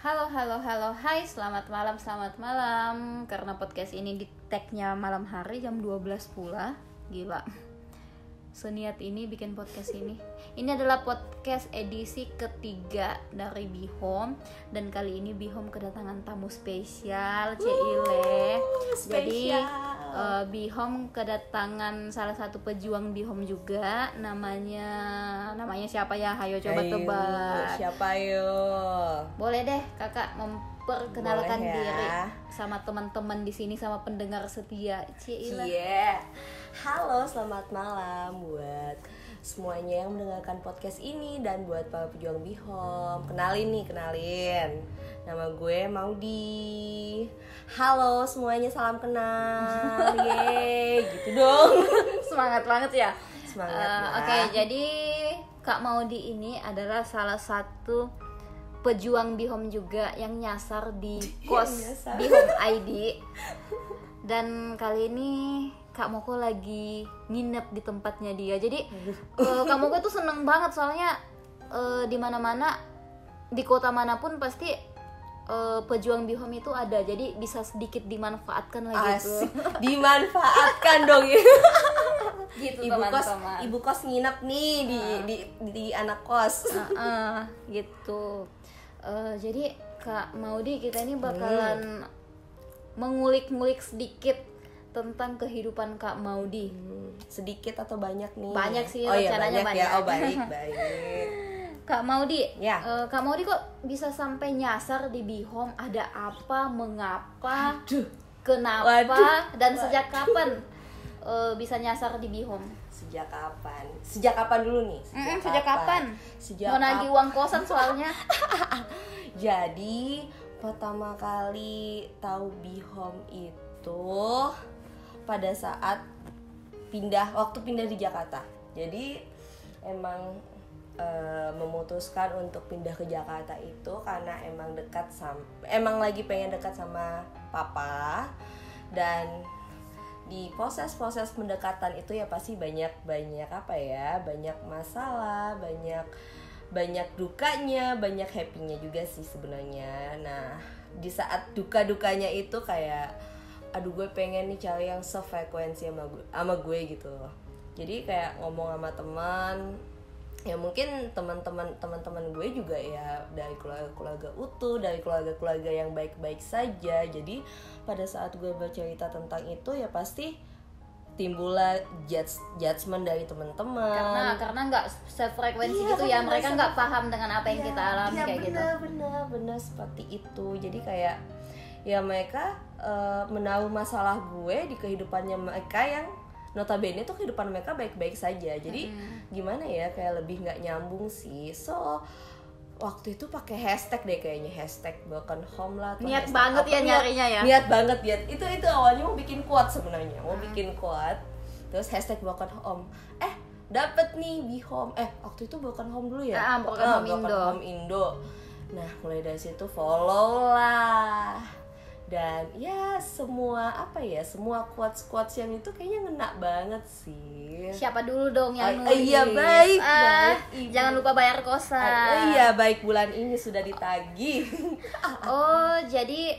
Halo, halo, halo, hai, selamat malam. Karena podcast ini di tag-nya malam hari jam 12 pula. Gila, seniat ini bikin podcast ini. Ini adalah podcast edisi ketiga dari Bihome. Dan kali ini Bihome kedatangan tamu spesial, Cile. Jadi Bihome kedatangan salah satu pejuang Bihome juga. Namanya siapa ya? Hayo coba tebak. Siapa yo? Boleh deh kakak memperkenalkan Boleh ya. diri sama teman-teman di sini, sama pendengar setia. Cila. Halo, selamat malam buat semuanya yang mendengarkan podcast ini dan buat para pejuang Bihome. Kenalin. Nama gue Maudi. Halo semuanya, salam kenal. Yeay, gitu dong. Semangat banget ya. Semangat lah. Oke, jadi Kak Maudi ini adalah salah satu pejuang Bihome juga yang nyasar di kos Nyasar. Bihome ID. Dan kali ini Kak Moko lagi nginep di tempatnya dia. Jadi Kak Moko tuh seneng banget soalnya di mana-mana, di kota manapun pasti pejuang Bihome itu ada. Jadi bisa sedikit dimanfaatkan lah gitu. Asik, dimanfaatkan dong ya. Gitu Ibu teman-teman. ibu kos nginep nih di anak kos. Gitu. Jadi Kak Maudi, kita ini bakalan mengulik-ngulik sedikit tentang kehidupan Kak Maudi. Sedikit atau banyak nih? Banyak sih, Oh iya, rencananya banyak ya. Oh baik. Kak Maudi, Ya. Kak Maudi kok bisa sampai nyasar di Bihome? Ada apa? Mengapa? Kenapa? Waduh. Dan sejak kapan bisa nyasar di Bihome? Sejak kapan? Sejak kapan dulu nih? Sejak kapan? Sejak Mau nagih uang kosan soalnya. Jadi pertama kali tahu Bihome itu pada saat waktu pindah di Jakarta. Jadi emang memutuskan untuk pindah ke Jakarta itu karena emang lagi pengen dekat sama papa. Dan di proses pendekatan itu ya pasti banyak masalah, banyak dukanya, banyak happy-nya juga sih sebenarnya. Nah, di saat duka-dukanya itu kayak aduh, gue pengen nih cari yang sefrekuensi sama gue gitu. Jadi kayak ngomong sama teman, ya mungkin teman-teman gue juga ya dari keluarga utuh, dari keluarga yang baik-baik saja. Jadi pada saat gue bercerita tentang itu ya pasti timbullah judgement dari teman-teman. Karena nggak sefrekuensi gitu ya, mereka nggak paham dengan apa yang kita alami kayak gitu. Benar seperti itu. Jadi kayak ya mereka menaruh masalah gue di kehidupannya mereka yang notabene tuh kehidupan mereka baik-baik saja. Jadi gimana ya, kayak lebih nggak nyambung sih. So waktu itu pakai hashtag deh kayaknya, hashtag broken home lah. Niat banget ya nyarinya ya. Niat banget ya. Itu awalnya mau bikin quote sebenarnya, bikin quote. Terus hashtag broken home. Dapet nih Bihome. Waktu itu broken home dulu ya. Broken Home Indo. Nah mulai dari situ follow lah. Dan ya semua quotes yang itu kayaknya ngena banget sih. Siapa dulu dong yang nulis? Iya baik. Jangan lupa bayar kosan. Iya baik, bulan ini sudah ditagih. Oh, jadi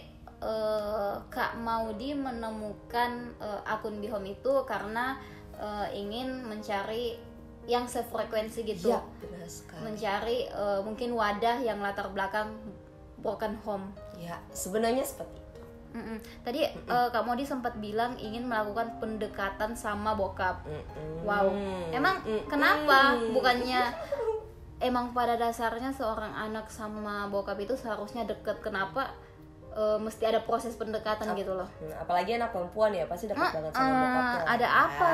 Kak Maudi menemukan akun Bihome itu karena ingin mencari yang sefrekuensi gitu. Iya, benar sekali. Mencari mungkin wadah yang latar belakang broken home. Ya, sebenarnya seperti itu. Tadi Kak Maudi sempat bilang ingin melakukan pendekatan sama bokap. Wow. Emang kenapa? Bukannya emang pada dasarnya seorang anak sama bokap itu seharusnya deket? Kenapa mesti ada proses pendekatan gitu loh? Apalagi anak perempuan ya, pasti dekat banget sama bokapnya. Ada apa?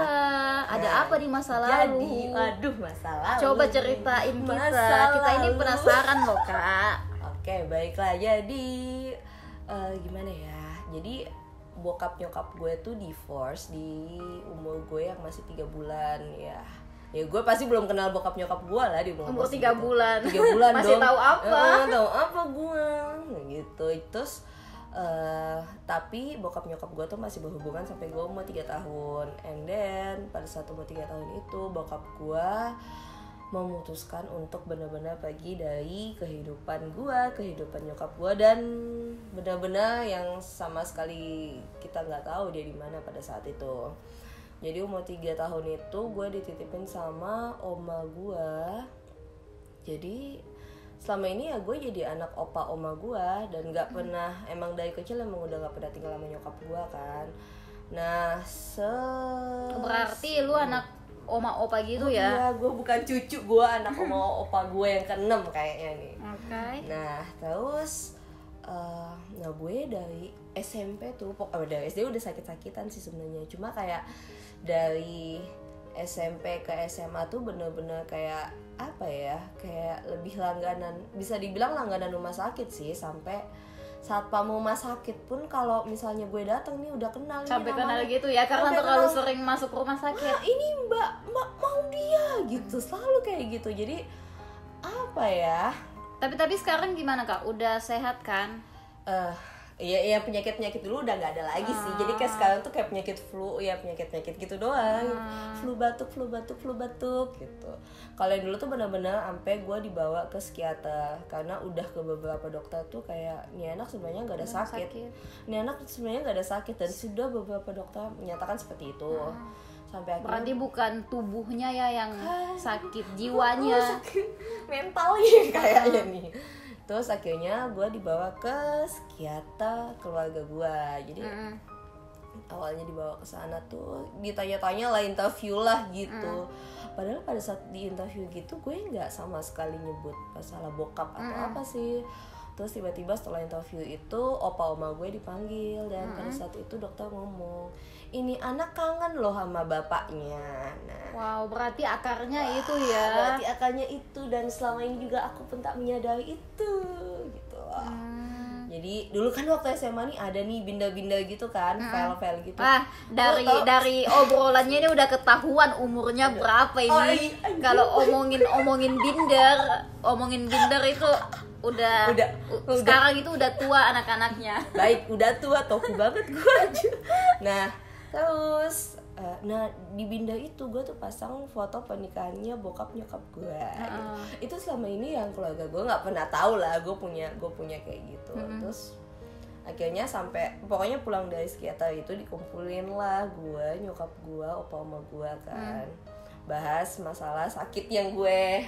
Ada apa di masa lalu? Jadi, waduh, masa lalu. Coba ceritain kita. Kita ini penasaran loh, Kak. Oke, baiklah. Jadi gimana ya? Jadi bokap nyokap gue tuh divorce di umur gue yang masih 3 bulan ya. Ya gue pasti belum kenal bokap nyokap gue lah di umur 3 bulan. 3 bulan masih dong. Tahu apa? Tahu apa gue gitu. Terus tapi bokap nyokap gue tuh masih berhubungan sampai gue umur 3 tahun. And then pada saat umur 3 tahun itu bokap gue memutuskan untuk benar-benar pergi dari kehidupan nyokap gue, dan benar-benar yang sama sekali kita nggak tahu dia di mana pada saat itu. Jadi umur 3 tahun itu gue dititipin sama oma gue. Jadi selama ini ya gue jadi anak opa oma gue, dan nggak pernah, emang dari kecil emang udah nggak pernah tinggal sama nyokap gue kan. Nah berarti lu anak oma opa gitu ya? Iya, gue bukan cucu, gue anak oma opa gue yang ke-6 kayaknya nih. Okay. Nah terus nah gue dari SMP tuh, dari SD udah sakit-sakitan sih sebenarnya, cuma kayak dari SMP ke SMA tuh bener-bener kayak apa ya, kayak lebih langganan, bisa dibilang langganan rumah sakit sih, sampai satpam rumah sakit pun kalau misalnya gue datang nih udah kenal sampai nih kenal namanya. gitu ya, karena Sampai terlalu kenal. sering masuk rumah sakit. Ini mbak mau dia gitu, selalu kayak gitu. Jadi apa ya, Tapi sekarang gimana Kak? Udah sehat kan? Iya penyakit dulu udah nggak ada lagi sih. Jadi kayak sekarang tuh kayak penyakit flu, ya penyakit gitu doang. Flu batuk gitu. Kalau yang dulu tuh benar-benar sampai gue dibawa ke psikiater, karena udah ke beberapa dokter tuh kayak nih anak sebenarnya nggak ada sakit. Nih anak sebenarnya nggak ada sakit, dan sudah beberapa dokter menyatakan seperti itu. Sampai akhirnya Berarti bukan tubuhnya ya yang sakit, jiwanya. sakit mentalnya kayaknya nih. Terus akhirnya gue dibawa ke psikiater keluarga gue. Jadi awalnya dibawa ke sana tuh ditanya-tanya lah, interview lah gitu. Padahal pada saat di interview gitu gue nggak sama sekali nyebut masalah bokap atau apa sih. Terus tiba-tiba setelah interview itu opa oma gue dipanggil, dan pada saat itu dokter ngomong, ini anak kangen loh sama bapaknya. Nah, Wow, berarti akarnya itu ya. berarti akarnya itu, dan selama ini juga aku pun tak menyadari itu gitu loh. Jadi dulu kan waktu SMA nih ada nih binda-binda gitu kan, file-file gitu. Dari obrolannya ini udah ketahuan umurnya berapa ini. Kalau omongin binder itu udah sekarang itu udah tua anak-anaknya. Baik, udah tua, toku banget gue aja. Nah terus di Binda itu gue tuh pasang foto pernikahannya bokap nyokap gue. Itu selama ini yang keluarga gue nggak pernah tahu lah gue punya kayak gitu. Terus akhirnya sampai pokoknya pulang dari psikiater itu dikumpulin lah gue, nyokap gue, opa oma gue kan, bahas masalah sakit yang gue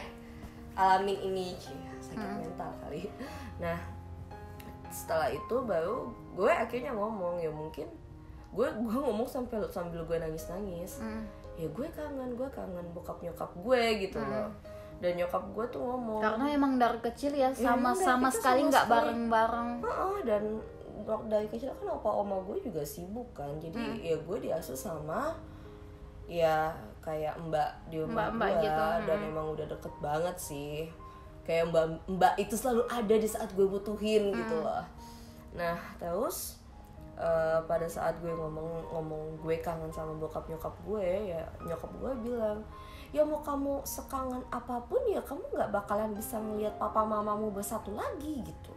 alamin ini, sakit mental kali. Nah setelah itu baru gue akhirnya ngomong, ya mungkin gue ngomong sambil gue nangis ya gue kangen bokap nyokap gue gitu loh. Dan nyokap gue tuh ngomong, karena emang dari kecil ya sama sekali nggak bareng-bareng. Dan dari kecil kan opa oma gue juga sibuk kan, jadi ya gue diasuh sama ya kayak mbak di rumah gue gitu. Dan emang udah deket banget sih, kayak mbak itu selalu ada di saat gue butuhin gitu loh. Nah terus pada saat gue ngomong gue kangen sama bokap nyokap gue, ya nyokap gue bilang, ya mau kamu sekangen apapun ya kamu nggak bakalan bisa ngelihat papa mamamu bersatu lagi gitu.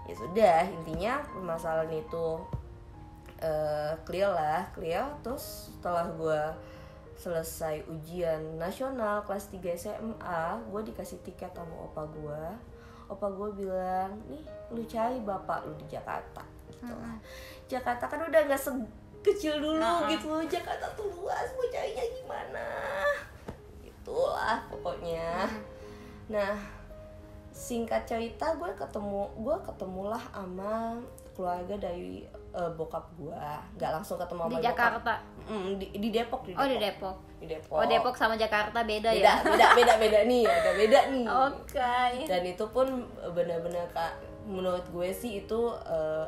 Ya sudah, intinya permasalahan itu clear. Terus setelah gue selesai ujian nasional kelas 3 SMA, gue dikasih tiket sama opa gue bilang, nih lu cari bapak lu di Jakarta gitu. Jakarta kan udah nggak sekecil dulu gitu, Jakarta tuh luas, mau carinya gimana itulah pokoknya. Nah singkat cerita gue ketemulah sama keluarga dari bokap gue, nggak langsung ketemu sama di Jakarta. Di Depok. Di Depok. Oh Depok sama Jakarta beda ya. Beda nih. Oke. Dan itu pun benar-benar menurut gue sih itu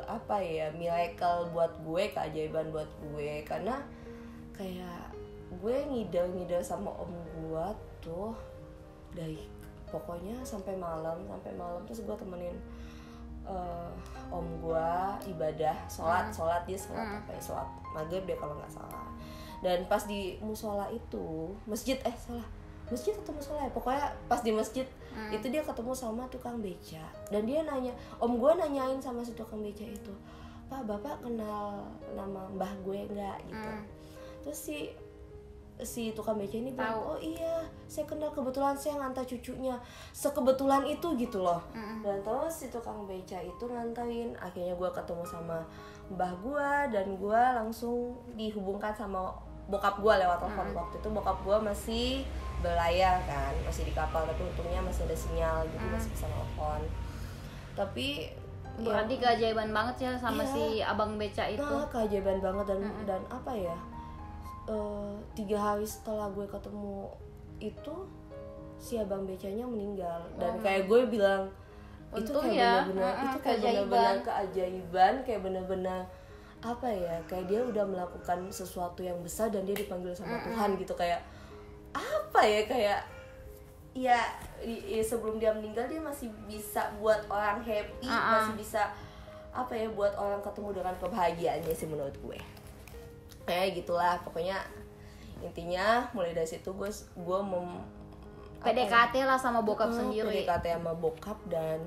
apa ya, miracle buat gue, keajaiban buat gue, karena kayak gue ngidal sama om gue tuh dari pokoknya sampai malam terus gue temenin om gue ibadah, sholat dia sholat apa ya, sholat maghrib deh kalau nggak salah. Dan pas di musola itu, masjid atau musola ya, pokoknya pas di masjid itu dia ketemu sama tukang beca, dan dia nanya, om gue nanyain sama si tukang beca itu, Pak bapak kenal nama mbah gue nggak gitu. Terus si si tukang beca ini bilang, Tahu. oh iya saya kenal, kebetulan saya ngantar cucunya, sekebetulan itu gitu loh. Dan terus si tukang beca itu nganterin, akhirnya gue ketemu sama mbah gue, dan gue langsung dihubungkan sama bokap gue lewat telepon. Waktu itu bokap gue masih berlayar kan, masih di kapal, tapi untungnya masih ada sinyal, jadi masih bisa telepon. Tapi Berarti keajaiban banget ya sama Iya. si abang beca itu. nah, keajaiban banget. Dan apa ya, 3 hari setelah gue ketemu itu si abang becanya meninggal. Dan kayak gue bilang itu Untung kayak ya. benar-benar itu kayak benar-benar keajaiban, kayak benar-benar apa ya, kayak dia udah melakukan sesuatu yang besar dan dia dipanggil sama Tuhan gitu. Kayak apa ya, kayak ya sebelum dia meninggal dia masih bisa buat orang happy, masih bisa apa ya, buat orang ketemu dengan kebahagiaannya sih menurut gue. Kayak gitulah pokoknya, intinya mulai dari situ gue PDKT lah sama bokap sendiri. PDKT sama bokap. Dan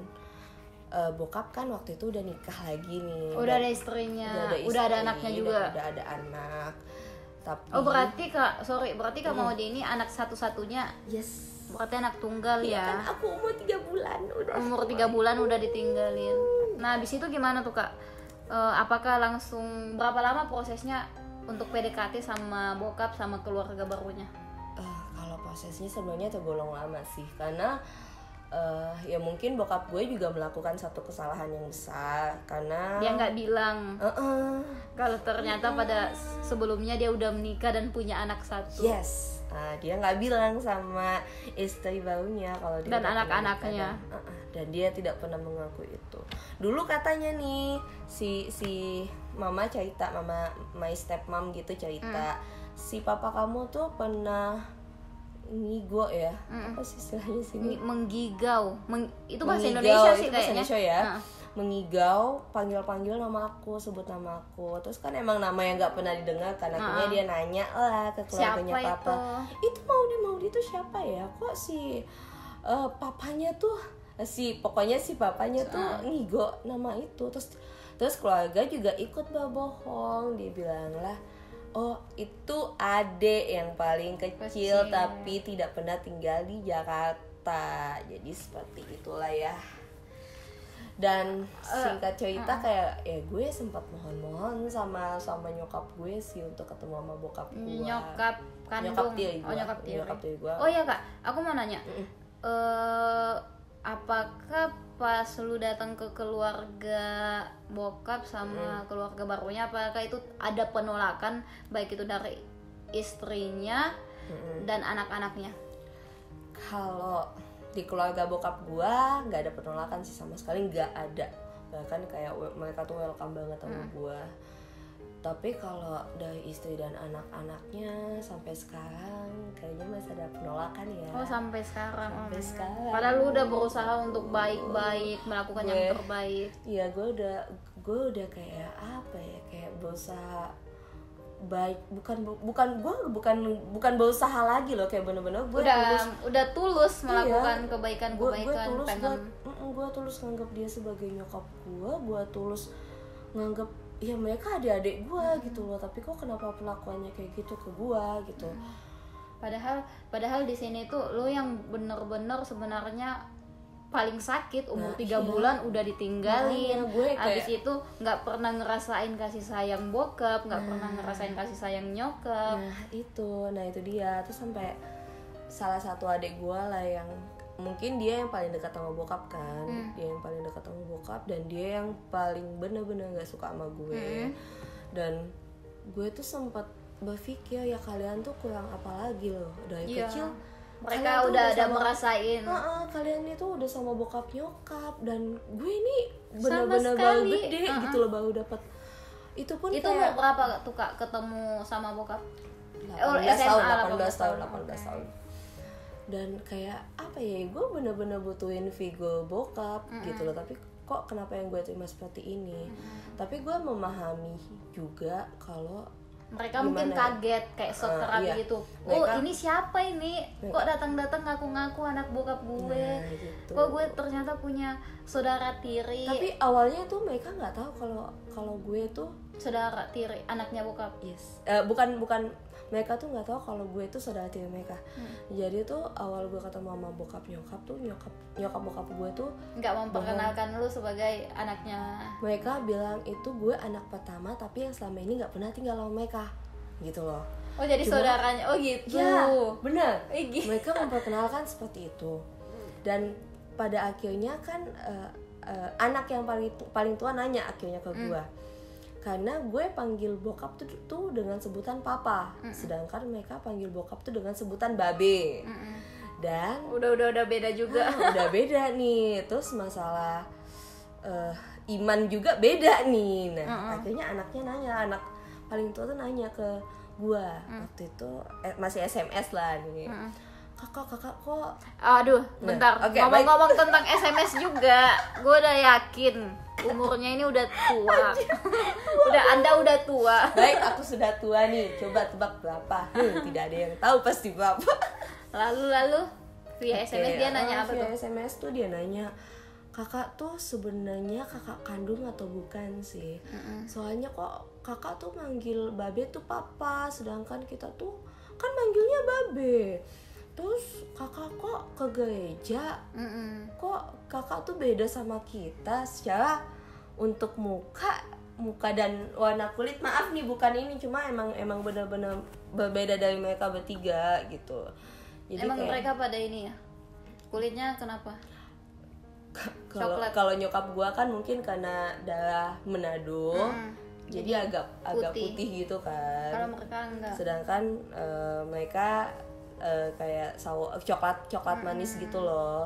bokap kan waktu itu udah nikah lagi nih, Udah ada istrinya, udah ada anaknya juga. udah ada anak. Tapi Oh berarti Kak Maudy ini anak satu-satunya. yes, Berarti anak tunggal ya ya. kan aku umur 3 bulan udah. Umur 3 bulan udah ditinggalin. Nah abis itu gimana tuh Kak? Apakah langsung berapa lama prosesnya untuk PDKT sama bokap sama keluarga barunya? Kalau prosesnya sebenarnya tergolong lama sih, karena ya mungkin bokap gue juga melakukan satu kesalahan yang besar, karena Dia nggak bilang kalau ternyata pada sebelumnya dia udah menikah dan punya anak satu. yes, dia nggak bilang sama istri barunya kalau dia Dan udah punya anak-anaknya. anak. Dan dia tidak pernah mengaku itu. Dulu katanya nih si mama cerita, my stepmom gitu cerita, si papa kamu tuh pernah ngigo ya, apa sih istilahnya sini? Menggigau. Itu bahasa Mengigau, Indonesia itu sih bahasa kayaknya. Indonesia ya. Mengigau, panggil nama aku, sebut nama aku. Terus kan emang nama yang nggak pernah didengar kan, akhirnya dia nanya lah ke keluarganya Siapa papa. Itu Maudy itu siapa ya? Kok si papanya tuh pokoknya si papanya tuh ngigo nama itu. Terus keluarga juga ikut berbohong, dia bilang lah, oh itu adik yang paling kecil tapi tidak pernah tinggal di Jakarta. Jadi seperti itulah ya. Dan singkat cerita kayak ya gue sempat mohon-mohon sama nyokap gue sih untuk ketemu sama bokap gue. Nyokap kandung. Nyokap tiri gue. Nyokap tiri gue. Oh iya Kak, aku mau nanya. Apakah pas lu datang ke keluarga bokap sama keluarga barunya, apakah itu ada penolakan baik itu dari istrinya dan anak-anaknya? Kalau di keluarga bokap gua nggak ada penolakan sih, sama sekali nggak ada. Bahkan kayak mereka tuh welcome banget sama gua. Tapi kalau dari istri dan anak-anaknya sampai sekarang kayaknya masih ada penolakan ya. Oh sampai sekarang. Sampai sekarang. Padahal lu udah berusaha untuk baik-baik, melakukan yang terbaik. Iya, gue udah kayak apa ya, kayak berusaha baik, bukan berusaha lagi loh, kayak bener-bener gue udah tulus melakukan kebaikan-kebaikan. Gue tulus nganggap dia sebagai nyokap gue tulus nganggap ya mereka adik-adik gue gitu loh, tapi kok kenapa perlakuannya kayak gitu ke gue gitu. Padahal di sini tuh lo yang bener-bener sebenarnya paling sakit, umur 3 bulan udah ditinggalin. Abis itu nggak pernah ngerasain kasih sayang bokap, nggak pernah ngerasain kasih sayang nyokap. Nah itu dia. Terus sampai salah satu adik gue lah yang mungkin dia yang paling dekat sama bokap kan, dia yang paling dekat sama bokap, dan dia yang paling bener-bener nggak suka sama gue. Dan gue tuh sempat berpikir ya kalian tuh kurang apa lagi loh dari kecil. Mereka udah ada merasain. Kalian itu udah sama bokap nyokap, dan gue ini bener-bener baru gede gitu loh, baru dapat. Itu pun itu kayak mau berapa tuh Kak ketemu sama bokap? 18 tahun. Dan kayak apa ya, gue bener-bener butuhin figur bokap gitu loh, tapi kok kenapa yang gue terima seperti ini. Tapi gue memahami juga kalau mereka mungkin kaget, kayak shock terapi gitu. Ini siapa ini? Kok datang-datang ngaku-ngaku anak bokap gue? Gitu. Kok gue ternyata punya saudara tiri? Tapi awalnya tuh mereka nggak tahu kalau gue tuh saudara tiri anaknya bokap. Yes. Bukan mereka tuh nggak tahu kalau gue itu saudara tiri mereka. Jadi tuh awal gue ketemu sama bokap nyokap tuh nyokap bokap gue tuh nggak memperkenalkan lu sebagai anaknya. Mereka bilang itu gue anak pertama tapi yang selama ini nggak pernah tinggal sama mereka gitu loh. Oh jadi saudaranya. Oh gitu. Ya benar. Gitu. Mereka memperkenalkan seperti itu. Dan pada akhirnya kan anak yang paling tua nanya akhirnya ke gue. Karena gue panggil bokap tuh dengan sebutan papa, sedangkan mereka panggil bokap tuh dengan sebutan babe. Dan udah beda juga. Udah beda nih. Terus masalah iman juga beda nih. Nah, akhirnya anaknya nanya, anak paling tua tuh nanya ke gue. Waktu itu masih SMS lah nih. Kakak kok. Aduh, bentar. Okay, ngomong-ngomong tentang SMS juga, gue udah yakin umurnya ini udah tua. Anda udah tua. Baik, aku sudah tua nih. Coba tebak berapa? Tidak ada yang tahu pasti berapa. Lalu via SMS dia nanya apa via tuh? SMS tuh dia nanya, kakak tuh sebenarnya kakak kandung atau bukan sih? Soalnya kok kakak tuh manggil babe tuh papa, sedangkan kita tuh kan manggilnya babe. Terus kakak kok ke gereja, kok kakak tuh beda sama kita secara untuk muka dan warna kulit. Maaf nih bukan ini, cuma emang benar-benar berbeda dari mereka bertiga gitu. Jadi emang kayak, mereka pada ini ya kulitnya kenapa? Kalau nyokap gua kan mungkin karena darah Manado, jadi agak putih gitu kan. Kalau mereka enggak. Sedangkan mereka kayak coklat manis gitu loh.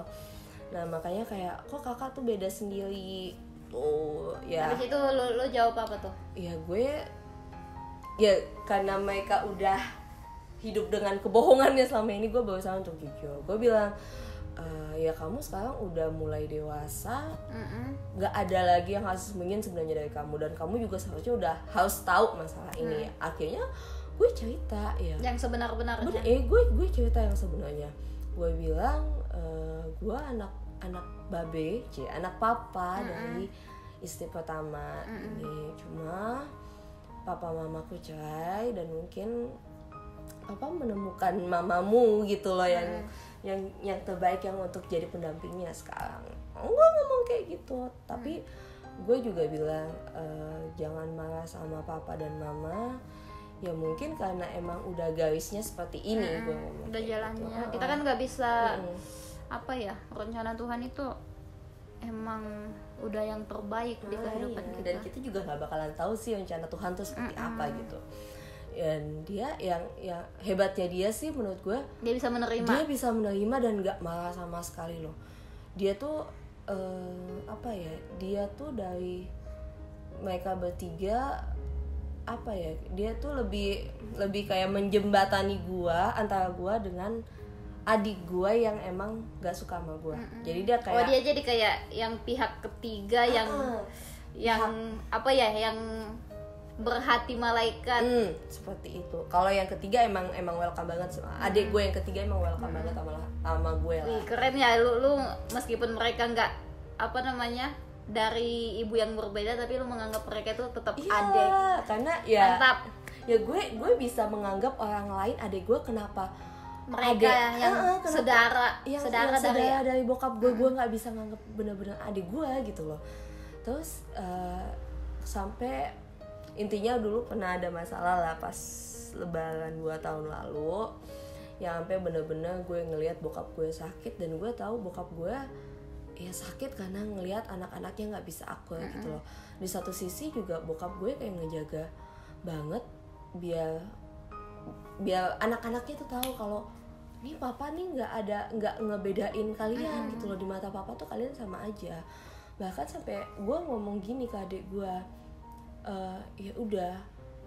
Nah makanya kayak kok kakak tuh beda sendiri tuh ya. Habis itu lo jawab apa tuh? Ya gue ya karena mereka udah hidup dengan kebohongannya selama ini, gue berusaha untuk jujur. Gue bilang ya kamu sekarang udah mulai dewasa, nggak ada lagi yang harus sembunyiin sebenarnya dari kamu, dan kamu juga seharusnya udah harus tahu masalah ini. Akhirnya gue cerita ya yang sebenar-benarnya. Gue cerita yang sebenarnya. Gue bilang gue anak babe, anak papa dari istri pertama ini. Cuma papa mamaku cerai dan mungkin papa menemukan mamamu gitu loh yang terbaik yang untuk jadi pendampingnya sekarang. Gue ngomong kayak gitu, tapi gue juga bilang jangan marah sama papa dan mama. Ya mungkin karena emang udah garisnya seperti ini, gue ngomong udah jalannya gitu. Kita kan nggak bisa apa ya, rencana Tuhan itu emang udah yang terbaik di kehidupan kita. Dan kita juga nggak bakalan tahu sih rencana Tuhan tuh seperti apa gitu. Dan dia yang hebatnya dia sih menurut gue, dia bisa menerima dan nggak marah sama sekali loh. Dia tuh apa ya, dia tuh dari mereka bertiga apa ya, dia tuh lebih kayak menjembatani gua antara gua dengan adik gua yang emang gak suka sama gua. Jadi dia kayak dia jadi kayak yang pihak ketiga yang apa ya, yang berhati malaikat. Seperti itu. Kalau yang ketiga emang welcome banget sama adik gue, yang ketiga emang welcome banget sama gue lah. Wih, keren ya lu meskipun mereka nggak apa namanya dari ibu yang berbeda, tapi lu menganggap mereka itu tetap adik. Karena ya mantap. Ya gue bisa menganggap orang lain adik gue, kenapa mereka yang saudara dari bokap gue nggak bisa nganggap benar-benar adik gue gitu loh. Terus sampai intinya dulu pernah ada masalah lah pas lebaran 2 tahun lalu, yang sampai bener-bener gue ngelihat bokap gue sakit, dan gue tahu bokap gue ya sakit karena ngelihat anak-anaknya nggak bisa akur gitu loh. Di satu sisi juga bokap gue kayak ngejaga banget biar anak-anaknya tuh tahu kalau nih papa nih nggak ngebedain kalian gitu loh, di mata papa tuh kalian sama aja. Bahkan sampai gue ngomong gini ke adik gue, ya udah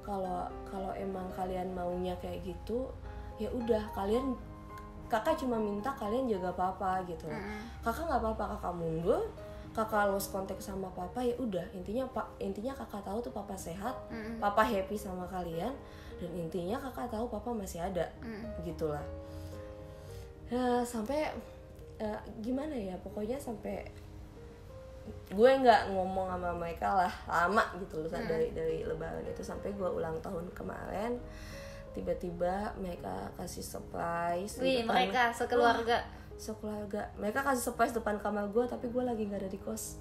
kalau emang kalian maunya kayak gitu, ya udah kakak cuma minta kalian jaga papa gitu loh. Kakak nggak apa-apa kakak mundur, kakak lost contact sama papa, ya udah intinya kakak tahu tuh papa sehat, papa happy sama kalian, dan intinya kakak tahu papa masih ada, gitulah. Sampai gimana ya, pokoknya sampai gue nggak ngomong sama mereka lah lama gitu loh, dari lebaran itu sampai gue ulang tahun kemarin. Tiba-tiba mereka kasih surprise. Wih, mereka sekeluarga. Sekeluarga. Mereka kasih surprise depan kamar gue, tapi gue lagi nggak ada di kos.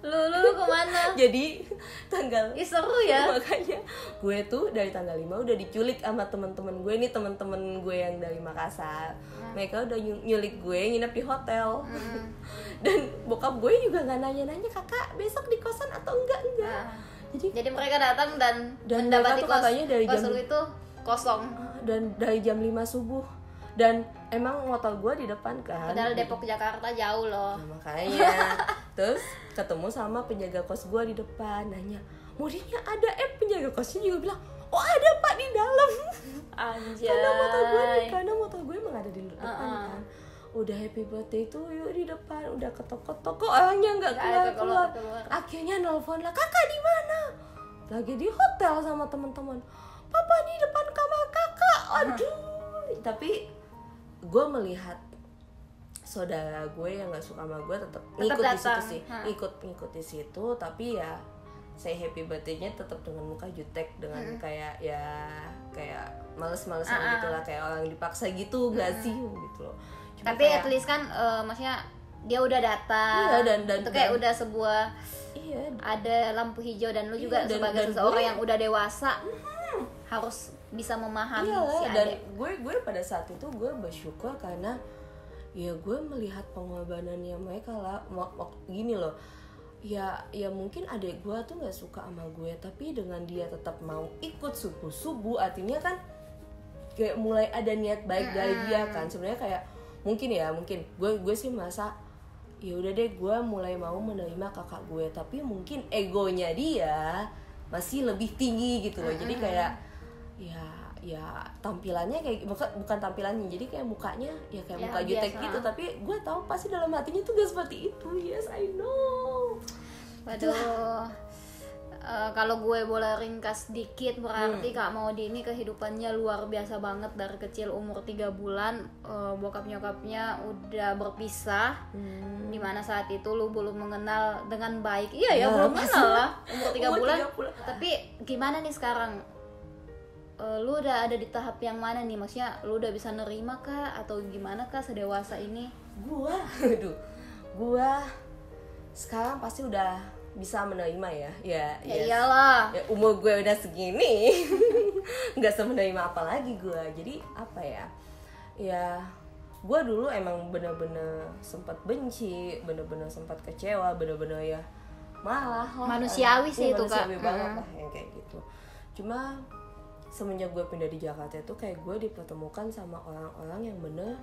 Lu kemana? Jadi tanggal seru ya. Makanya gue tuh dari tanggal 5 udah diculik sama teman-teman gue. Ini teman-teman gue yang dari Makassar. Mereka udah nyulik gue nginep di hotel. Dan bokap gue juga nggak nanya-nanya, kakak besok di kosan atau enggak. Jadi mereka datang dan mereka mendapati tuh katanya dari kos jam lu itu kosong. Dan dari jam 5 subuh. Dan emang motor gue di depan kan. Padahal Depok Jakarta jauh loh. Nah, makanya terus ketemu sama penjaga kos gue di depan, nanya muridnya ada, penjaga kosnya juga bilang oh ada pak di dalam. Anjay. karena motor gue emang ada di depan kan. Udah happy birthday tuh yuk di depan, udah ketok-ketok kok orangnya nggak keluar. Akhirnya nelfon lah, kakak di mana? Lagi di hotel sama teman-teman. Papa di depan kamar kakak. Aduh. Tapi gue melihat saudara gue yang nggak suka sama gue tetap ngikut di situ sih, ngikut di situ. Tapi ya say happy birthday-nya tetap dengan muka jutek, dengan kayak males-malesan gitulah, kayak orang dipaksa gitu, nggak sih gitu loh. Cuma tapi kayak, at least kan maksudnya dia udah datang. Iya, dan itu kayak udah sebuah ada lampu hijau, dan lu juga sebagai seseorang yang udah dewasa harus bisa memahami si adik. Dan gue pada saat itu gue bersyukur karena ya gue melihat pengorbanannya mereka lah. Gini loh, ya mungkin adik gue tuh nggak suka sama gue, tapi dengan dia tetap mau ikut subuh artinya kan kayak mulai ada niat baik dari dia kan. Sebenarnya kayak mungkin gue sih merasa ya udah deh, gue mulai mau menerima kakak gue, tapi mungkin egonya dia masih lebih tinggi gitu loh. Jadi kayak ya tampilannya kayak bukan tampilannya, jadi kayak mukanya ya kayak muka jutek gitu, tapi gue tahu pasti dalam hatinya tuh gak seperti itu. Yes, I know. Waduh. Kalau gue boleh ringkas dikit, berarti Kak Maudi ini kehidupannya luar biasa banget. Dari kecil umur 3 bulan bokap nyokapnya udah berpisah, dimana saat itu lu belum mengenal dengan baik. Iya ya, belum kenal lah umur 3 bulan. Tapi gimana nih sekarang? Lu udah ada di tahap yang mana nih? Maksudnya lu udah bisa nerima kah atau gimana kah sedewasa ini? Gua sekarang pasti udah bisa menerima ya iyalah. Ya, umur gue udah segini nggak semenerima apa lagi gue. Jadi apa ya gue dulu emang bener-bener sempat benci, bener-bener sempat kecewa, bener-bener ya malah manusiawi sih itu Kak. Manusiawi banget lah yang kayak gitu. Cuma semenjak gue pindah di Jakarta itu kayak gue dipertemukan sama orang-orang yang bener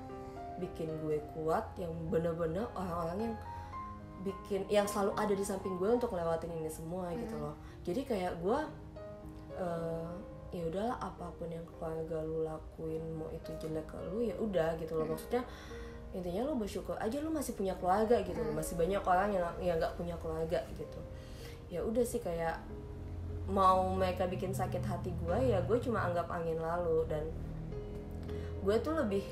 bikin gue kuat, yang bener-bener orang-orang yang selalu ada di samping gue untuk lewatin ini semua gitu loh. Jadi kayak gue ya udahlah, apapun yang keluarga lu lakuin, mau itu jelek ke lu ya udah gitu loh. Maksudnya intinya lu bersyukur aja lu masih punya keluarga gitu loh. Masih banyak orang yang nggak punya keluarga gitu. Ya udah sih, kayak mau mereka bikin sakit hati gue ya gue cuma anggap angin lalu. Dan gue tuh lebih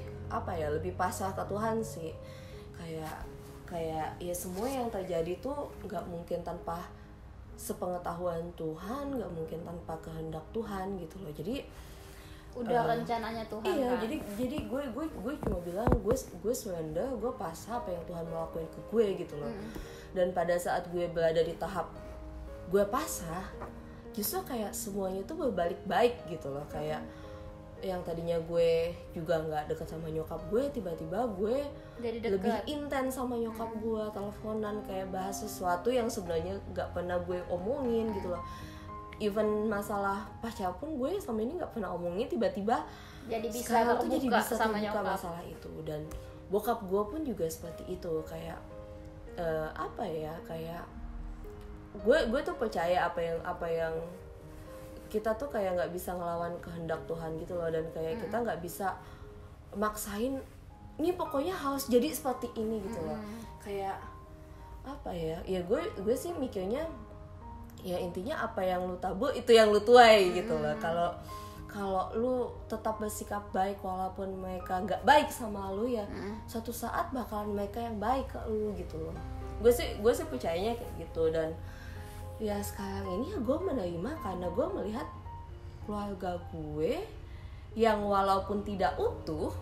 lebih pasrah ke Tuhan sih. Kayak ya semua yang terjadi tuh nggak mungkin tanpa sepengetahuan Tuhan, nggak mungkin tanpa kehendak Tuhan gitu loh. Jadi udah rencananya Tuhan. Iya kan? jadi gue cuma bilang gue surrender, gue pasrah apa yang Tuhan mau lakuin ke gue gitu loh. Dan pada saat gue berada di tahap gue pasrah, justru kayak semuanya tuh berbalik baik gitu loh. Kayak yang tadinya gue juga nggak deket sama nyokap gue, tiba-tiba gue lebih intens sama nyokap gue, teleponan, kayak bahas sesuatu yang sebenarnya nggak pernah gue omongin gitu loh. Even masalah pacar pun gue selama ini nggak pernah omongin, tiba-tiba jadi bisa sekarang tuh jadi bisa sama terbuka nyokap masalah itu. Dan bokap gue pun juga seperti itu, kayak kayak gue tuh percaya apa yang kita tuh kayak nggak bisa ngelawan kehendak Tuhan gitu loh. Dan kayak kita nggak bisa maksain ini pokoknya harus jadi seperti ini gitu loh. Kayak ya gue sih mikirnya ya intinya apa yang lu tabur itu yang lu tuai gitu loh. kalau lu tetap bersikap baik walaupun mereka nggak baik sama lu ya, suatu saat bakalan mereka yang baik ke lu gitu loh. Gue sih percayanya kayak gitu. Dan ya sekarang ini ya gue menerima karena gue melihat keluarga gue yang walaupun tidak utuh,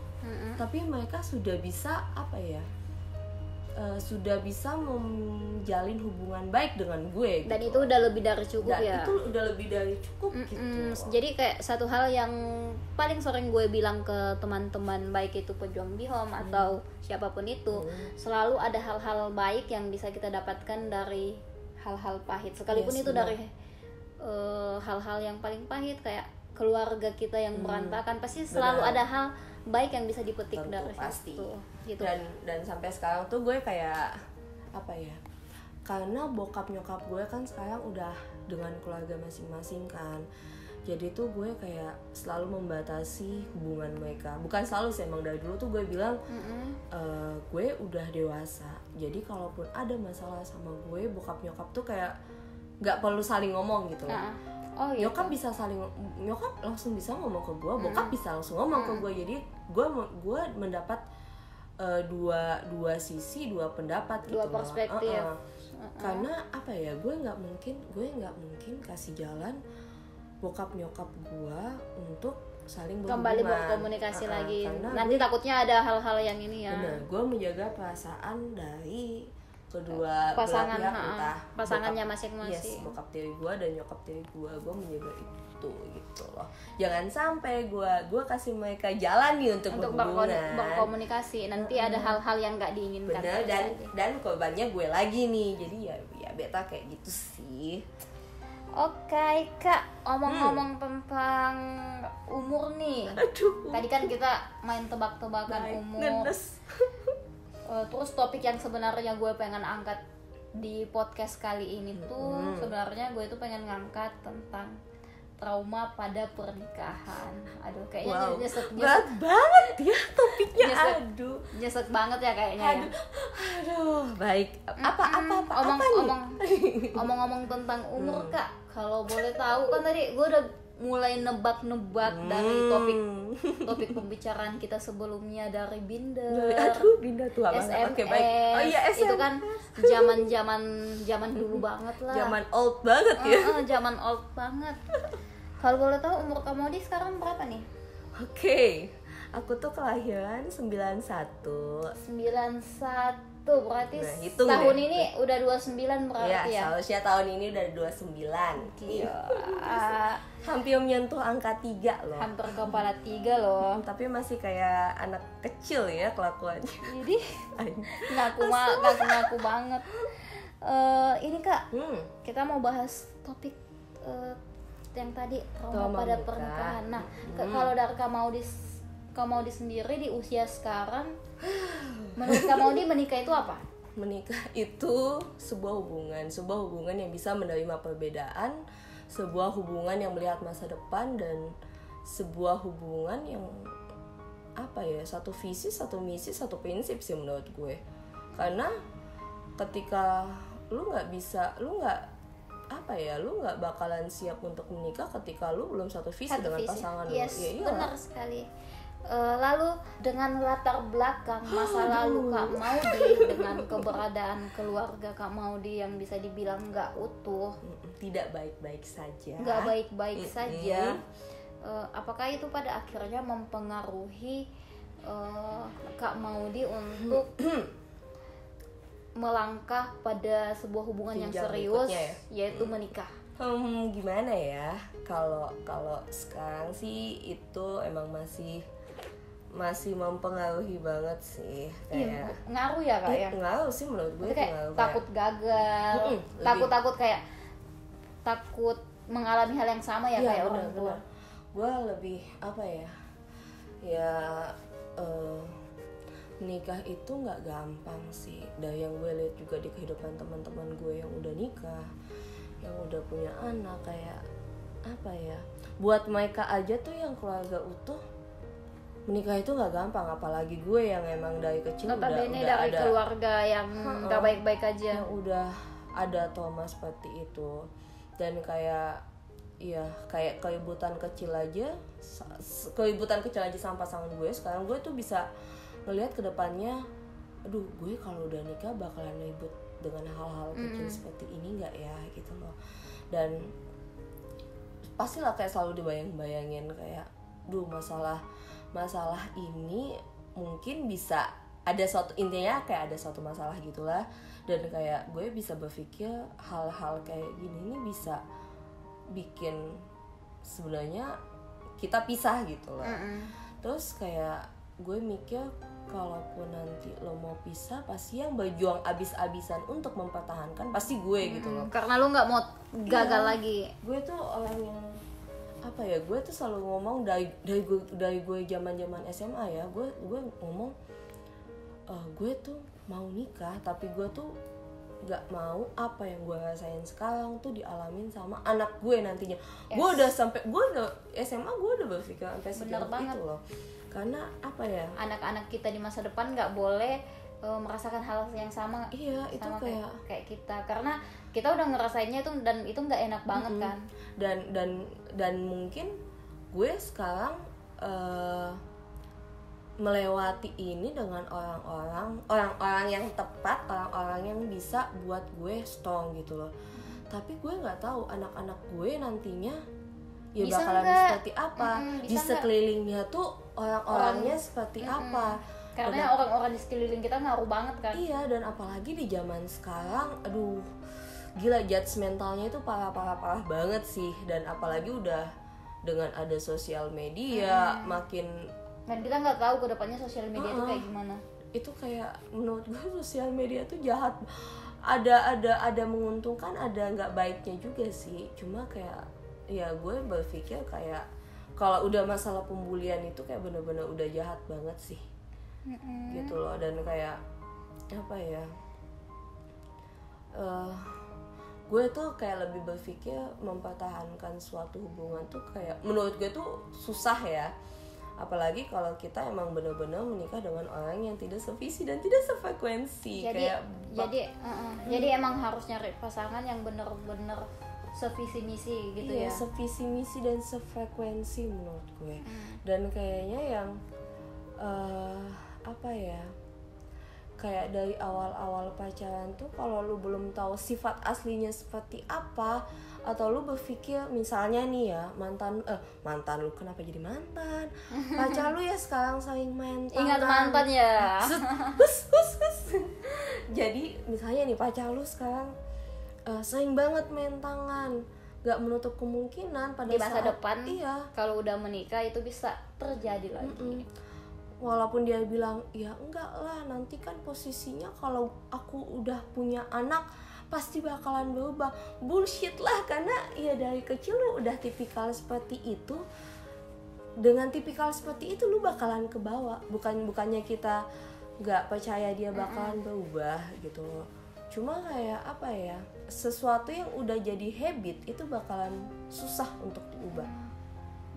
tapi mereka sudah bisa apa ya, sudah bisa menjalin hubungan baik dengan gue gitu. Dan itu udah lebih dari cukup. Dan itu udah lebih dari cukup gitu. Jadi kayak satu hal yang paling sering gue bilang ke teman-teman, baik itu pejuang Bihom atau siapapun itu, selalu ada hal-hal baik yang bisa kita dapatkan dari hal-hal pahit, sekalipun itu dari hal-hal yang paling pahit kayak keluarga kita yang berantakan, pasti selalu ada hal baik yang bisa dipetik. Tentu, dari pasti situ gitu. Dan sampai sekarang tuh gue kayak apa ya, karena bokap nyokap gue kan sekarang udah dengan keluarga masing-masing kan, jadi tuh gue kayak selalu membatasi hubungan mereka. Bukan selalu sih, emang dari dulu tuh gue bilang gue udah dewasa, jadi kalaupun ada masalah sama gue, bokap nyokap tuh kayak nggak perlu saling ngomong gitu loh. Oh, gitu. Nyokap langsung bisa ngomong ke gue, bokap bisa langsung ngomong ke gue. Jadi gue mendapat dua sisi, dua pendapat gitu, dua perspektif. Karena apa ya, gue nggak mungkin kasih jalan bokap nyokap gue untuk saling berhubungan, kembali berkomunikasi lagi. Nanti gue, takutnya ada hal-hal yang ini ya. Bener, gue menjaga perasaan dari kedua pasangan, belah pihak, entah pasangannya masing-masing. Yes, bokap tiri gue dan nyokap tiri gue menjaga itu gitu loh. Jangan sampai gue kasih mereka jalan nih untuk berkomunikasi, nanti ada hal-hal yang nggak diinginkan. Bener, dan korbannya gue lagi nih. Jadi ya beta kayak gitu sih. Oke, Kak, omong-omong tentang umur nih. Aduh. Tadi kan kita main tebak-tebakan umur. Terus topik yang sebenarnya gue pengen angkat di podcast kali ini tuh sebenarnya gue tuh pengen ngangkat tentang trauma pada pernikahan. Aduh, kayaknya nyesek banget ya topiknya. Nyesek banget ya kayaknya. Aduh, baik. Omong-omong tentang umur, Kak, kalau boleh tahu, kan tadi gue udah mulai nebak-nebak dari topik pembicaraan kita sebelumnya, dari Binder. Aduh, Binder tua banget. SMS. Oke, baik. Oh iya, SMS. Itu kan zaman dulu banget lah. Zaman old banget ya. Zaman old banget. Kalau boleh tahu umur kamu di sekarang berapa nih? Oke. Aku tuh kelahiran 91. Berarti tahun deh. Ini udah 29 berarti ya? Seharusnya tahun ini udah 29. Gila. Hampir menyentuh angka 3 loh. Hampir kepala 3 loh. Tapi masih kayak anak kecil ya kelakuannya. Jadi ngaku banget. Ini Kak, kita mau bahas topik yang tadi, trauma pada pernikahan. Nah, kalau dari Kak Maudi sendiri di usia sekarang, menurut Kak Maudi menikah itu apa? Menikah itu sebuah hubungan yang bisa menerima perbedaan, sebuah hubungan yang melihat masa depan, dan sebuah hubungan yang apa ya, satu visi, satu misi, satu prinsip sih menurut gue. Karena ketika lu nggak bakalan siap untuk menikah ketika lu belum satu visi dengan pasangan lu. Yes, benar sekali. Lalu dengan latar belakang masa lalu Kak Maudi, dengan keberadaan keluarga Kak Maudi yang bisa dibilang nggak utuh, tidak baik-baik saja, apakah itu pada akhirnya mempengaruhi Kak Maudi untuk melangkah pada sebuah hubungan yang serius, yaitu menikah? Gimana ya, kalau sekarang sih itu emang masih mempengaruhi banget sih, kayak ngaruh ya Kak ya? Ngaruh sih menurut gue, kayak takut gagal, takut kayak takut mengalami hal yang sama ya, kayak orang tua. Gue lebih apa ya nikah itu nggak gampang sih. Dari yang gue lihat juga di kehidupan teman-teman gue yang udah nikah, yang udah punya anak, kayak apa ya, buat mereka aja tuh yang keluarga utuh, menikah itu nggak gampang. Apalagi gue yang emang dari kecil udah dari ada keluarga yang nggak baik-baik aja, yang udah ada trauma seperti itu. Dan kayak ya kayak keributan kecil aja sama pasangan gue. Sekarang gue tuh bisa ngelihat ke depannya, aduh gue kalau udah nikah bakalan ribut dengan hal-hal kecil seperti ini nggak ya gitu loh. Dan pastilah kayak selalu dibayang-bayangin kayak, duh masalah ini mungkin bisa ada suatu, intinya kayak ada suatu masalah gitulah. Dan kayak gue bisa berpikir hal-hal kayak gini ini bisa bikin sebenarnya kita pisah gitu loh. Terus kayak gue mikir, kalaupun nanti lo mau pisah, pasti yang berjuang abis-abisan untuk mempertahankan pasti gue gitu loh. Karena lo nggak mau gagal lagi. Gue tuh orang yang apa ya, gue tuh selalu ngomong dari gue zaman SMA ya, gue ngomong gue tuh mau nikah, tapi gue tuh nggak mau apa yang gue rasain sekarang tuh dialamin sama anak gue nantinya. Gue udah SMA gue udah berpikir sampai sejauh itu loh. Karena apa ya, anak-anak kita di masa depan nggak boleh merasakan hal yang sama. Iya, itu sama kayak kita, karena kita udah ngerasainnya itu, dan itu nggak enak banget kan. Dan mungkin gue sekarang melewati ini dengan orang-orang yang tepat, orang-orang yang bisa buat gue strong gitu loh. Tapi gue nggak tahu anak-anak gue nantinya ya bisa bakalan seperti apa, di sekelilingnya tuh orang-orangnya seperti apa. Karena orang-orang di sekeliling kita ngaruh banget kan. Iya, dan apalagi di zaman sekarang, aduh gila, judgmentalnya itu parah banget sih. Dan apalagi udah dengan ada sosial media makin, dan kita nggak tahu kedepannya sosial media itu kayak gimana. Itu kayak menurut gue sosial media tuh jahat. Ada menguntungkan, ada nggak baiknya juga sih. Cuma kayak ya gue berpikir kayak kalau udah masalah pembulian itu kayak bener-bener udah jahat banget sih. Gitu loh. Dan kayak apa ya, gue tuh kayak lebih berpikir mempertahankan suatu hubungan tuh kayak menurut gue tuh susah ya. Apalagi kalau kita emang benar-benar menikah dengan orang yang tidak sevisi dan tidak sefrekuensi. Jadi emang harus nyari pasangan yang benar-benar sevisi misi gitu ya. Sevisi misi dan sefrekuensi menurut gue. Dan kayaknya yang apa ya, kayak dari awal-awal pacaran tuh kalau lu belum tahu sifat aslinya seperti apa, atau lu berpikir misalnya nih ya, mantan lu kenapa jadi mantan, pacar lu ya sekarang saling main tangan, ingat mantan ya. Jadi misalnya nih pacar lu sekarang sering banget main tangan, gak menutup kemungkinan pada di masa saat depan kalau udah menikah itu bisa terjadi lagi. Walaupun dia bilang ya enggak lah, nanti kan posisinya kalau aku udah punya anak pasti bakalan berubah. Bullshit lah, karena ya dari kecil lu udah tipikal seperti itu. Dengan tipikal seperti itu lu bakalan kebawa. Bukannya kita nggak percaya dia bakalan berubah gitu loh. Cuma kayak apa ya, sesuatu yang udah jadi habit itu bakalan susah untuk diubah.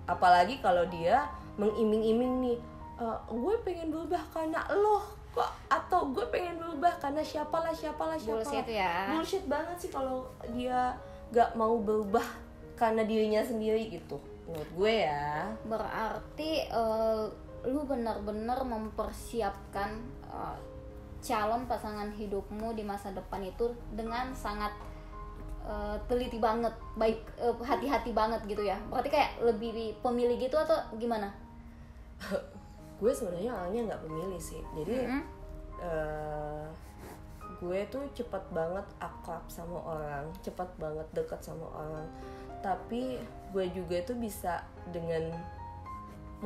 Apalagi kalau dia mengiming-iming nih, gue pengen berubah karena lo kok, atau gue pengen berubah karena siapalah. Bullshit ya. Bullshit banget sih kalau dia gak mau berubah karena dirinya sendiri gitu, menurut gue ya. Berarti lu benar-benar mempersiapkan calon pasangan hidupmu di masa depan itu dengan sangat teliti banget, baik hati-hati banget gitu ya. Berarti kayak lebih pemilih gitu atau gimana? Gue sebenarnya orangnya nggak pemilih sih, jadi gue tuh cepet banget akrab sama orang, cepet banget deket sama orang. Tapi gue juga tuh bisa dengan,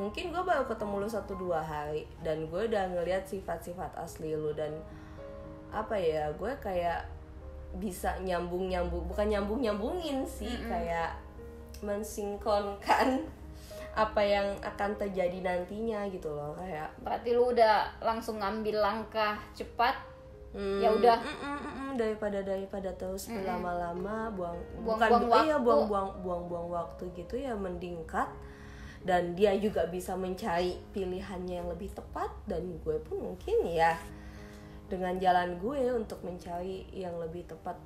mungkin gue baru ketemu lu 1-2 hari dan gue udah ngeliat sifat-sifat asli lu, dan apa ya, gue kayak bisa bukan nyambungin sih, kayak mensinkronkan apa yang akan terjadi nantinya gitu loh. Kayak berarti lu udah langsung ngambil langkah cepat. Ya udah, daripada terus berlama-lama buang-buang waktu gitu ya, mending cut. Dan dia juga bisa mencari pilihannya yang lebih tepat, dan gue pun mungkin ya dengan jalan gue untuk mencari yang lebih tepat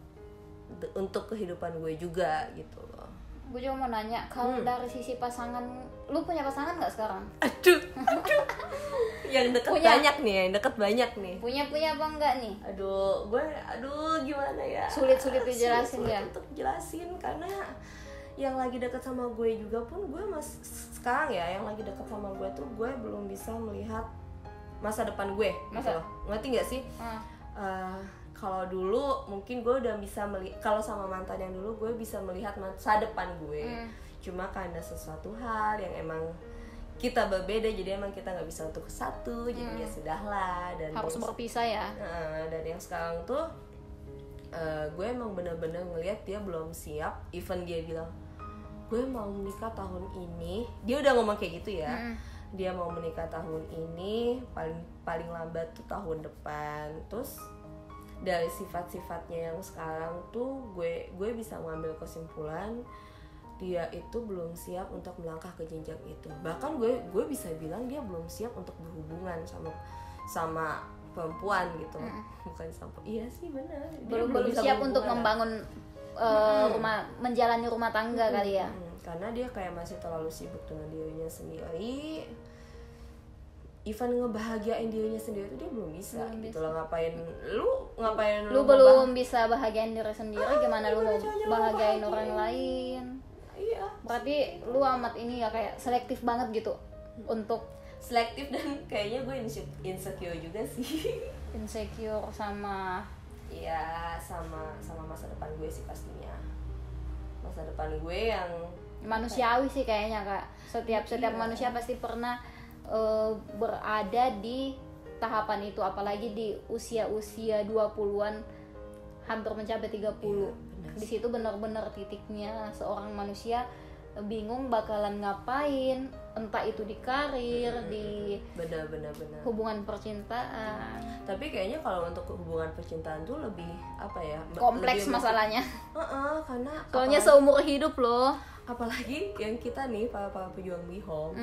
untuk kehidupan gue juga gitu loh. gue juga mau nanya, kalau dari sisi pasangan, lu punya pasangan nggak sekarang? Aduh. Yang deket Punya. banyak nih. Punya apa enggak nih? Aduh gimana ya? Sulit dijelasin Sulit ya. untuk jelasin karena yang lagi deket sama gue juga pun gue sekarang ya, yang lagi deket sama gue tuh gue belum bisa melihat masa depan gue gitu loh. Ngerti nggak sih? Kalau dulu mungkin gue udah bisa kalau sama mantan yang dulu gue bisa melihat masa depan gue. Cuma karena sesuatu hal yang emang kita berbeda, jadi emang kita nggak bisa untuk satu, jadi ya sudahlah. Dan harus berpisah ya. Dan yang sekarang tuh gue emang bener-bener ngelihat dia belum siap. Even dia bilang gue mau menikah tahun ini, dia udah ngomong kayak gitu ya. Dia mau menikah tahun ini, paling lambat tuh tahun depan. Terus dari sifat-sifatnya yang sekarang tuh gue bisa mengambil kesimpulan dia itu belum siap untuk melangkah ke jenjang itu. Bahkan gue bisa bilang dia belum siap untuk berhubungan sama perempuan gitu. Bukan sama, iya sih benar. Belum siap untuk membangun menjalani rumah tangga kali ya. Karena dia kayak masih terlalu sibuk dengan dirinya sendiri. Even ngebahagiain dirinya sendiri itu dia belum bisa gitu loh. Ngapain lu belum bisa bahagiain diri sendiri, gimana lu mau bahagiain orang lain? Iya, berarti lu amat ini ya, kayak selektif banget gitu untuk selektif. Dan kayaknya gue insecure juga sih. Insecure sama masa depan gue sih pastinya. Masa depan gue yang manusiawi sih kayaknya Kak. Setiap manusia pasti pernah berada di tahapan itu, apalagi di usia 20-an hampir mencapai 30. Di situ benar-benar titiknya seorang manusia bingung bakalan ngapain, entah itu di karir, di benar. hubungan percintaan. Tapi kayaknya kalau untuk hubungan percintaan tuh lebih apa ya? Kompleks lebih masalahnya. Karena soalnya seumur hidup loh. Apalagi yang kita nih para pejuang bihom,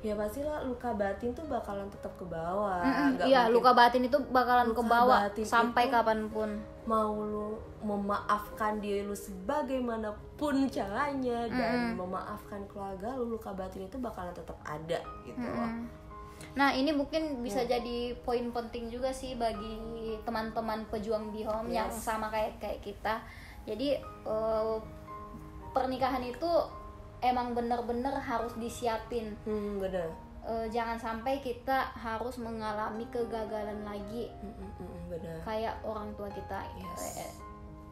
ya pastilah luka batin tuh bakalan tetap ke bawah. Iya, luka batin itu bakalan ke bawah sampai kapanpun. Mau lu memaafkan diri lu sebagaimanapun caranya dan memaafkan keluarga lu, luka batin itu bakalan tetap ada gitu loh. Nah, ini mungkin bisa jadi poin penting juga sih bagi teman-teman pejuang bihom yang sama kayak kita. Jadi pernikahan itu emang bener-bener harus disiapin. Bener. Jangan sampai kita harus mengalami kegagalan lagi. Bener. Kayak orang tua kita.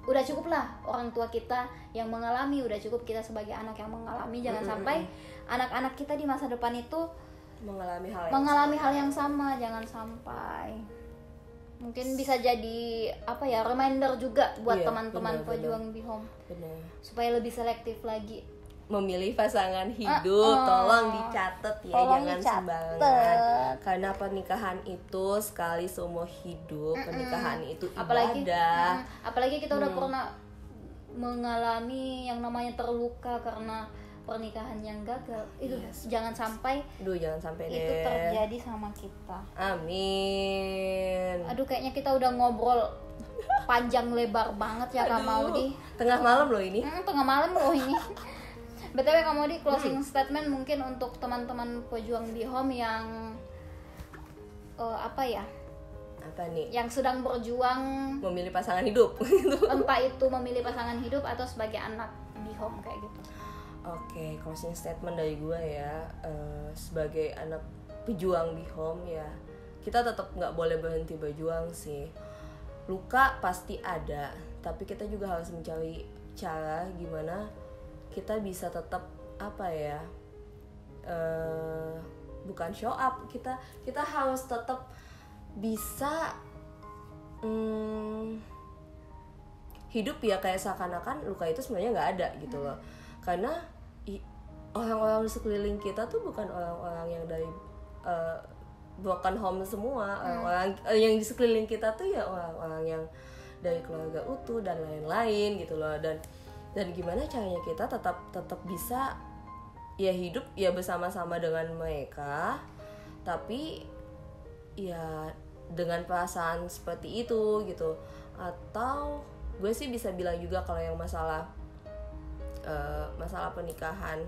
Udah cukup lah orang tua kita yang mengalami, udah cukup kita sebagai anak yang mengalami. Jangan sampai anak-anak kita di masa depan itu mengalami hal yang sama. Jangan sampai. Mungkin bisa jadi apa ya, reminder juga buat teman-teman pejuang bihom. Bener. Supaya lebih selektif lagi memilih pasangan hidup. Tolong dicatat ya, jangan sembarangan. Karena pernikahan itu sekali seumur hidup. Pernikahan itu ibadah. Apalagi kita udah pernah mengalami yang namanya terluka karena pernikahan yang gagal. Itu jangan sampai itu terjadi sama kita. Amin. Aduh, kayaknya kita udah ngobrol panjang lebar banget ya Kak Maudi. Tengah malam loh ini. Tengah malam loh ini. BTW Kak Maudi, closing statement mungkin untuk teman-teman pejuang bihom yang apa nih? Yang sedang berjuang memilih pasangan hidup. Entah itu memilih pasangan hidup atau sebagai anak bihom kayak gitu. Oke, closing statement dari gue ya, sebagai anak pejuang bihom ya, kita tetap nggak boleh berhenti berjuang sih. Luka pasti ada, tapi kita juga harus mencari cara gimana kita bisa tetap bukan show up, kita harus tetap bisa hidup ya kayak seakan-akan luka itu sebenarnya nggak ada gitu loh. Karena orang-orang di sekeliling kita tuh bukan orang-orang yang dari broken home semua. Orang yang di sekeliling kita tuh ya orang-orang yang dari keluarga utuh dan lain-lain gitu loh. Dan gimana caranya kita tetap bisa ya hidup ya bersama-sama dengan mereka, tapi ya dengan perasaan seperti itu gitu. Atau gue sih bisa bilang juga kalau yang masalah masalah pernikahan.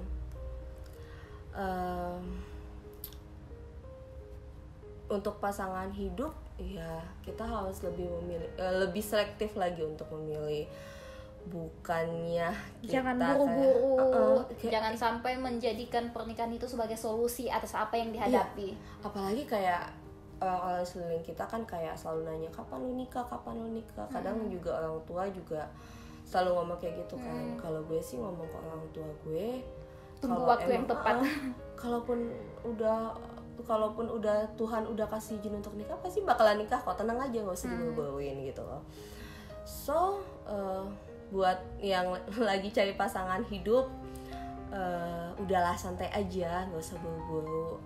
Untuk pasangan hidup ya kita harus lebih selektif lagi untuk memilih, bukannya kita Jangan buru-buru, kayak, jangan sampai menjadikan pernikahan itu sebagai solusi atas apa yang dihadapi. apalagi kayak orang sekeliling kita kan kayak selalu nanya kapan lu nikah. Kadang juga orang tua juga selalu ngomong kayak gitu kan. Kalau gue sih ngomong ke orang tua gue, Tunggu waktu yang tepat. Kalaupun udah Tuhan udah kasih izin untuk nikah, pasti bakalan nikah kok, tenang aja, nggak usah dibawa-bawain gitu loh. So buat yang lagi cari pasangan hidup, udahlah santai aja, nggak usah buru-buru.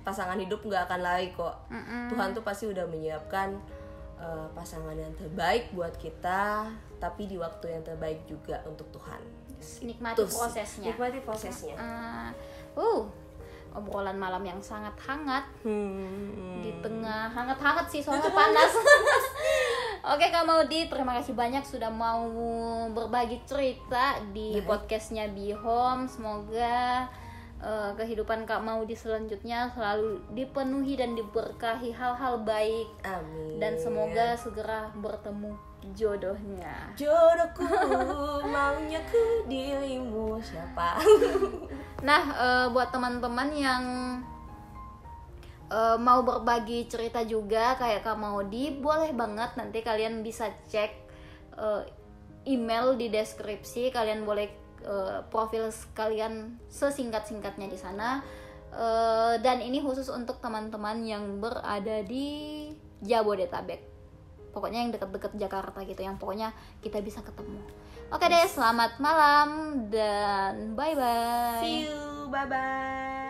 Pasangan hidup nggak akan lari kok. Tuhan tuh pasti udah menyiapkan pasangan yang terbaik buat kita, tapi di waktu yang terbaik juga untuk Tuhan. Nikmati prosesnya. Nikmati prosesnya. Obrolan malam yang sangat hangat di tengah hangat-hangat sih, soalnya panas. Oke Kak Maudi, terima kasih banyak sudah mau berbagi cerita di podcastnya Be Home. Semoga kehidupan Kak Maudi selanjutnya selalu dipenuhi dan diberkahi hal-hal baik. Amin. Dan semoga segera bertemu jodohnya. Jodohku, maunya ku dirimu siapa? Nah, buat teman-teman yang mau berbagi cerita juga kayak Kak Maudi, boleh banget, nanti kalian bisa cek email di deskripsi. Kalian boleh profil kalian sesingkat-singkatnya di sana. Dan ini khusus untuk teman-teman yang berada di Jabodetabek. Pokoknya yang dekat-dekat Jakarta gitu, yang pokoknya kita bisa ketemu. Oke deh, selamat malam dan bye-bye. See you, bye-bye.